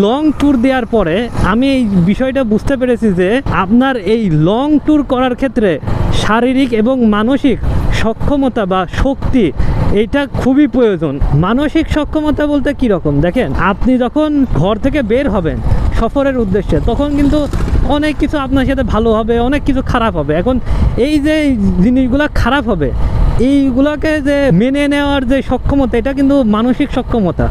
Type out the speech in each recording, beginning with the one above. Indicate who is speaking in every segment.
Speaker 1: Long tour দেওয়ার পরে আমি এই বিষয়টা বুঝতে পেরেছি যে আপনার এই লং ট্যুর করার ক্ষেত্রে শারীরিক এবং মানসিক সক্ষমতা বা শক্তি এইটা খুবই প্রয়োজন। মানসিক সক্ষমতা বলতে কী রকম দেখেন, আপনি যখন ঘর থেকে বের হবেন সফরের উদ্দেশ্যে তখন কিন্তু অনেক কিছু আপনার সাথে ভালো হবে, অনেক কিছু খারাপ হবে। এখন এই যে জিনিসগুলো খারাপ হবে এইগুলোকে যে মেনে নেওয়ার যে সক্ষমতা, এটা কিন্তু মানসিক সক্ষমতা,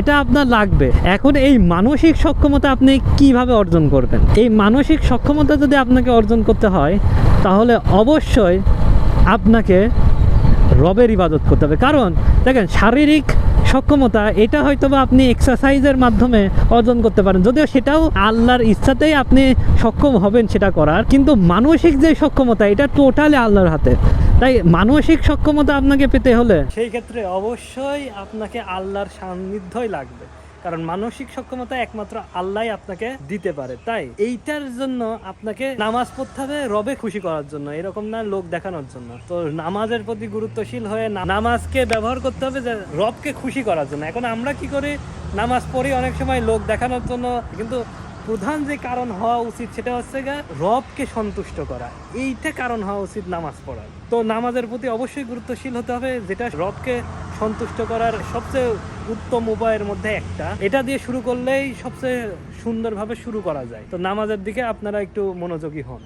Speaker 1: এটা আপনার লাগবে। এখন এই মানসিক সক্ষমতা আপনি কিভাবে অর্জন করবেন? এই মানসিক সক্ষমতা যদি আপনাকে অর্জন করতে হয় তাহলে অবশ্যই আপনাকে রবের ইবাদত করতে হবে। কারণ দেখেন, শারীরিক সক্ষমতা এটা হয়তো বা আপনি এক্সারসাইজের মাধ্যমে অর্জন করতে পারেন, যদিও সেটাও আল্লাহর ইচ্ছাতেই আপনি সক্ষম হবেন সেটা করার, কিন্তু মানসিক যে সক্ষমতা এটা টোটালি আল্লাহর হাতে। তাই মানসিক সক্ষমতা আপনাকে পেতে হলে সেই ক্ষেত্রে অবশ্যই আপনাকে আল্লাহর সান্নিধ্যই লাগবে, কারণ মানসিক সক্ষমতা একমাত্র আল্লাহই আপনাকে দিতে পারে। তাই এইটার জন্য আপনাকে নামাজ পড়তে হবে রবে খুশি করার জন্য, এরকম না লোক দেখানোর জন্য। তো নামাজের প্রতি গুরুত্বশীল হয়ে নামাজকে ব্যবহার করতে হবে যে রবকে খুশি করার জন্য। এখন আমরা কি করি, নামাজ পড়ি অনেক সময় লোক দেখানোর জন্য, কিন্তু প্রধান যে কারণ হওয়া উচিত সেটা হচ্ছে রবকে সন্তুষ্ট করা। এইটা কারণ হওয়া উচিত নামাজ পড়ার। তো নামাজের প্রতি অবশ্যই গুরুত্বশীল হতে হবে, যেটা রবকে সন্তুষ্ট করার সবচেয়ে উত্তম উপায়ের মধ্যে একটা। এটা দিয়ে শুরু করলেই সবচেয়ে সুন্দরভাবে শুরু করা যায়। তো নামাজের দিকে আপনারা একটু মনোযোগী হন।